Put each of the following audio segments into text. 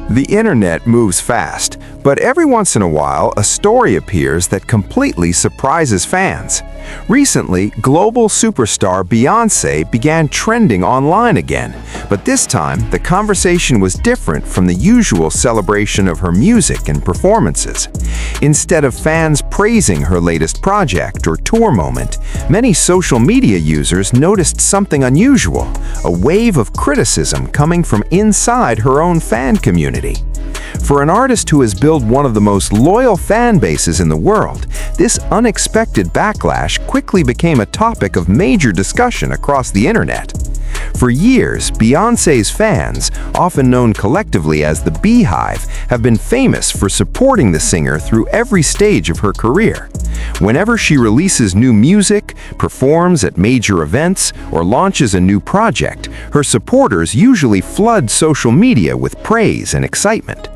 The internet moves fast, but every once in a while, a story appears that completely surprises fans. Recently, global superstar Beyoncé began trending online again, but this time, the conversation was different from the usual celebration of her music and performances. Instead of fans praising her latest project or tour moment, many social media users noticed something unusual, a wave of criticism coming from inside her own fan community. For an artist who has built one of the most loyal fan bases in the world, this unexpected backlash quickly became a topic of major discussion across the internet. For years, Beyoncé's fans, often known collectively as the Beehive, have been famous for supporting the singer through every stage of her career. Whenever she releases new music, performs at major events, or launches a new project, her supporters usually flood social media with praise and excitement.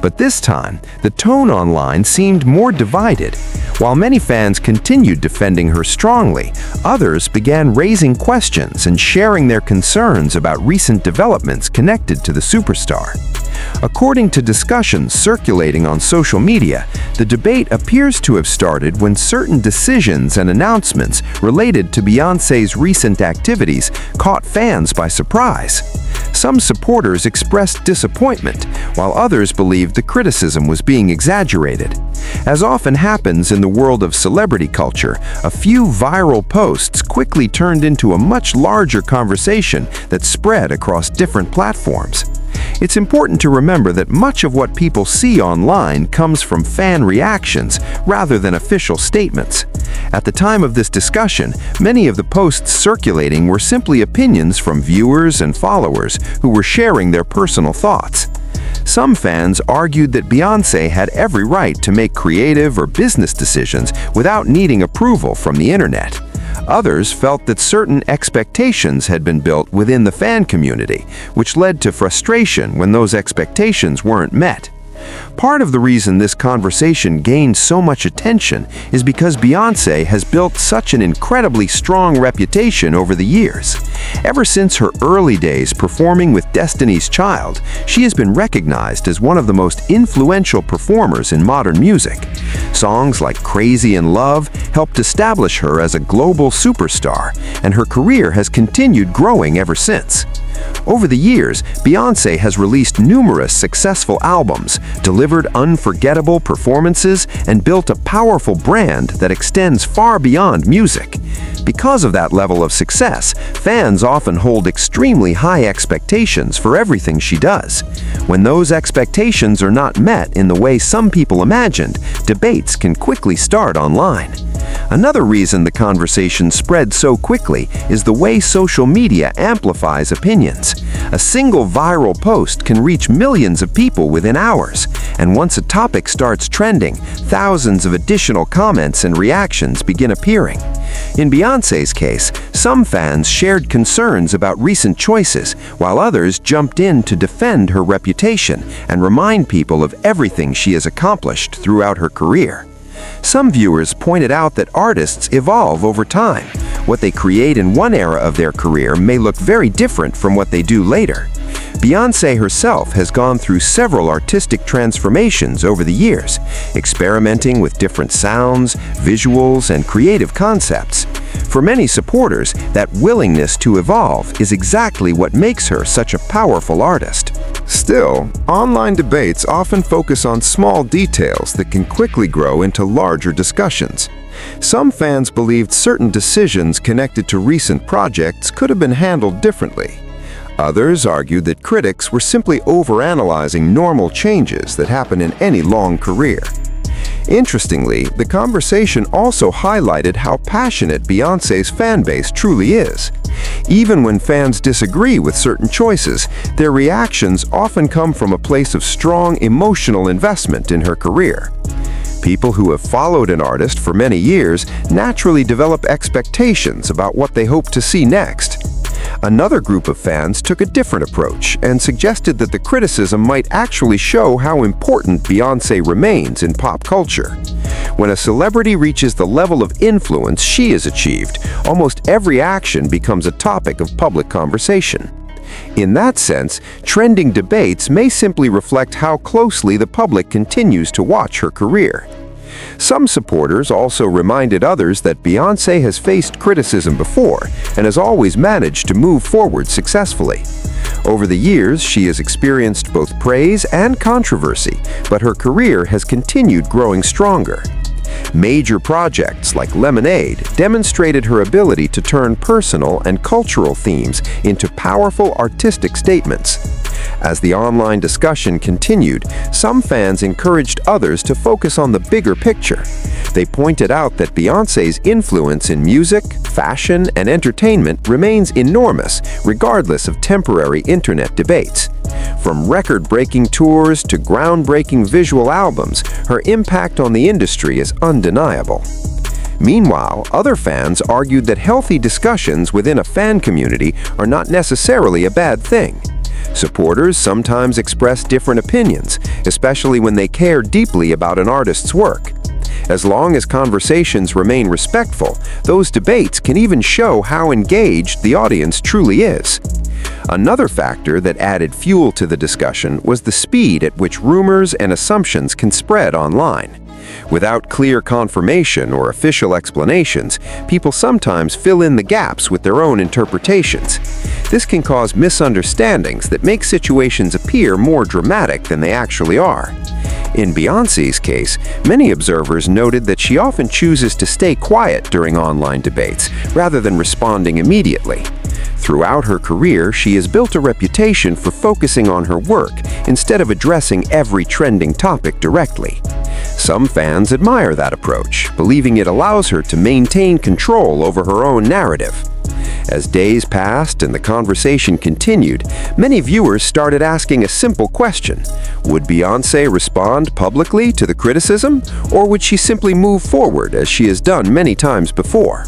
But this time, the tone online seemed more divided. While many fans continued defending her strongly, others began raising questions and sharing their concerns about recent developments connected to the superstar. According to discussions circulating on social media, the debate appears to have started when certain decisions and announcements related to Beyoncé's recent activities caught fans by surprise. Some supporters expressed disappointment, while others believed the criticism was being exaggerated. As often happens in the world of celebrity culture, a few viral posts quickly turned into a much larger conversation that spread across different platforms. It's important to remember that much of what people see online comes from fan reactions rather than official statements. At the time of this discussion, many of the posts circulating were simply opinions from viewers and followers who were sharing their personal thoughts. Some fans argued that Beyoncé had every right to make creative or business decisions without needing approval from the internet. Others felt that certain expectations had been built within the fan community, which led to frustration when those expectations weren't met. Part of the reason this conversation gained so much attention is because Beyoncé has built such an incredibly strong reputation over the years. Ever since her early days performing with Destiny's Child, she has been recognized as one of the most influential performers in modern music. Songs like Crazy in Love helped establish her as a global superstar, and her career has continued growing ever since. Over the years, Beyoncé has released numerous successful albums, delivered unforgettable performances, and built a powerful brand that extends far beyond music. Because of that level of success, fans often hold extremely high expectations for everything she does. When those expectations are not met in the way some people imagined, debates can quickly start online. Another reason the conversation spread so quickly is the way social media amplifies opinions. A single viral post can reach millions of people within hours, and once a topic starts trending, thousands of additional comments and reactions begin appearing. In Beyoncé's case, some fans shared concerns about recent choices, while others jumped in to defend her reputation and remind people of everything she has accomplished throughout her career. Some viewers pointed out that artists evolve over time. What they create in one era of their career may look very different from what they do later. Beyoncé herself has gone through several artistic transformations over the years, experimenting with different sounds, visuals, and creative concepts. For many supporters, that willingness to evolve is exactly what makes her such a powerful artist. Still, online debates often focus on small details that can quickly grow into larger discussions. Some fans believed certain decisions connected to recent projects could have been handled differently. Others argued that critics were simply overanalyzing normal changes that happen in any long career. Interestingly, the conversation also highlighted how passionate Beyoncé's fanbase truly is. Even when fans disagree with certain choices, their reactions often come from a place of strong emotional investment in her career. People who have followed an artist for many years naturally develop expectations about what they hope to see next. Another group of fans took a different approach and suggested that the criticism might actually show how important Beyoncé remains in pop culture. When a celebrity reaches the level of influence she has achieved, almost every action becomes a topic of public conversation. In that sense, trending debates may simply reflect how closely the public continues to watch her career. Some supporters also reminded others that Beyoncé has faced criticism before and has always managed to move forward successfully. Over the years, she has experienced both praise and controversy, but her career has continued growing stronger. Major projects like Lemonade demonstrated her ability to turn personal and cultural themes into powerful artistic statements. As the online discussion continued, some fans encouraged others to focus on the bigger picture. They pointed out that Beyoncé's influence in music, fashion, and entertainment remains enormous, regardless of temporary internet debates. From record-breaking tours to groundbreaking visual albums, her impact on the industry is undeniable. Meanwhile, other fans argued that healthy discussions within a fan community are not necessarily a bad thing. Supporters sometimes express different opinions, especially when they care deeply about an artist's work. As long as conversations remain respectful, those debates can even show how engaged the audience truly is. Another factor that added fuel to the discussion was the speed at which rumors and assumptions can spread online. Without clear confirmation or official explanations, people sometimes fill in the gaps with their own interpretations. This can cause misunderstandings that make situations appear more dramatic than they actually are. In Beyoncé's case, many observers noted that she often chooses to stay quiet during online debates rather than responding immediately. Throughout her career, she has built a reputation for focusing on her work instead of addressing every trending topic directly. Some fans admire that approach, believing it allows her to maintain control over her own narrative. As days passed and the conversation continued, many viewers started asking a simple question: would Beyoncé respond publicly to the criticism, or would she simply move forward as she has done many times before?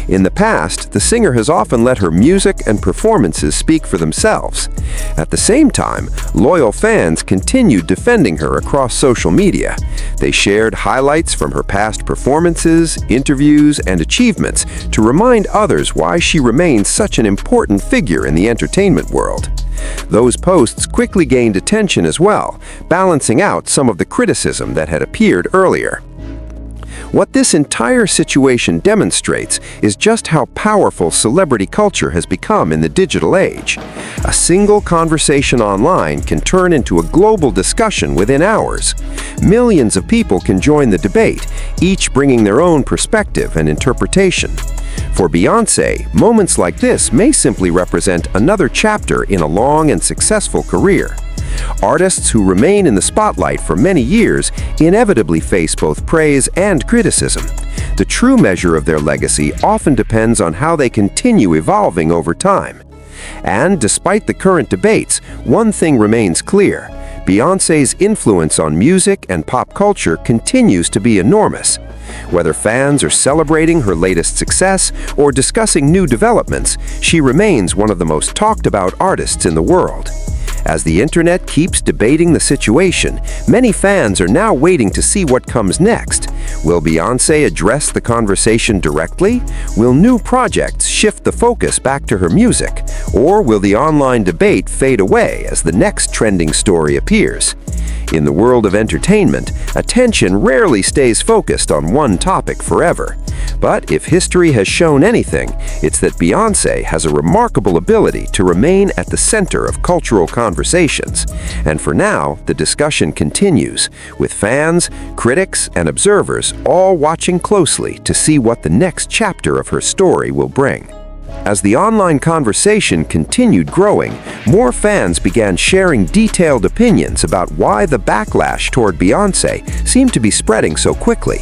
In the past, the singer has often let her music and performances speak for themselves. At the same time, loyal fans continued defending her across social media. They shared highlights from her past performances, interviews, and achievements to remind others why she remains such an important figure in the entertainment world. Those posts quickly gained attention as well, balancing out some of the criticism that had appeared earlier. What this entire situation demonstrates is just how powerful celebrity culture has become in the digital age. A single conversation online can turn into a global discussion within hours. Millions of people can join the debate, each bringing their own perspective and interpretation. For Beyoncé, moments like this may simply represent another chapter in a long and successful career. Artists who remain in the spotlight for many years inevitably face both praise and criticism. The true measure of their legacy often depends on how they continue evolving over time. And despite the current debates, one thing remains clear: Beyoncé's influence on music and pop culture continues to be enormous. Whether fans are celebrating her latest success or discussing new developments, she remains one of the most talked about artists in the world. As the internet keeps debating the situation, many fans are now waiting to see what comes next. Will Beyoncé address the conversation directly? Will new projects shift the focus back to her music? Or will the online debate fade away as the next trending story appears? In the world of entertainment, attention rarely stays focused on one topic forever. But if history has shown anything, it's that Beyoncé has a remarkable ability to remain at the center of cultural conversations. And for now, the discussion continues, with fans, critics, and observers all watching closely to see what the next chapter of her story will bring. As the online conversation continued growing, more fans began sharing detailed opinions about why the backlash toward Beyoncé seemed to be spreading so quickly.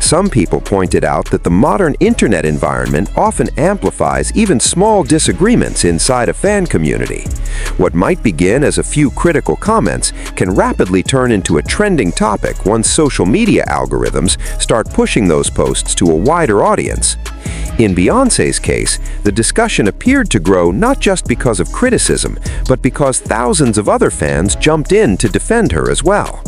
Some people pointed out that the modern internet environment often amplifies even small disagreements inside a fan community. What might begin as a few critical comments can rapidly turn into a trending topic once social media algorithms start pushing those posts to a wider audience. In Beyoncé's case, the discussion appeared to grow not just because of criticism, but because thousands of other fans jumped in to defend her as well.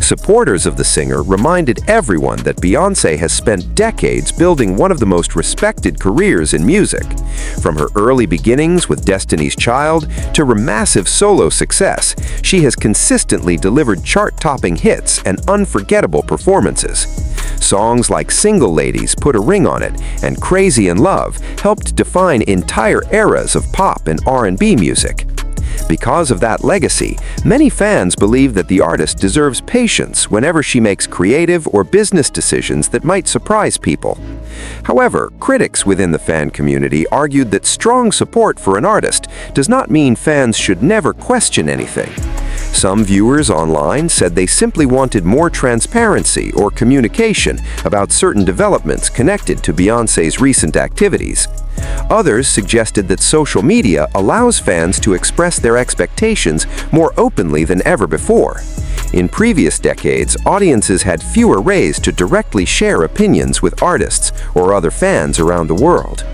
Supporters of the singer reminded everyone that Beyoncé has spent decades building one of the most respected careers in music. From her early beginnings with Destiny's Child to her massive solo success, she has consistently delivered chart-topping hits and unforgettable performances. Songs like Single Ladies, Put a Ring on It, and Crazy in Love helped define entire eras of pop and R&B music. Because of that legacy, many fans believe that the artist deserves patience whenever she makes creative or business decisions that might surprise people. However, critics within the fan community argued that strong support for an artist does not mean fans should never question anything. Some viewers online said they simply wanted more transparency or communication about certain developments connected to Beyoncé's recent activities. Others suggested that social media allows fans to express their expectations more openly than ever before. In previous decades, audiences had fewer ways to directly share opinions with artists or other fans around the world.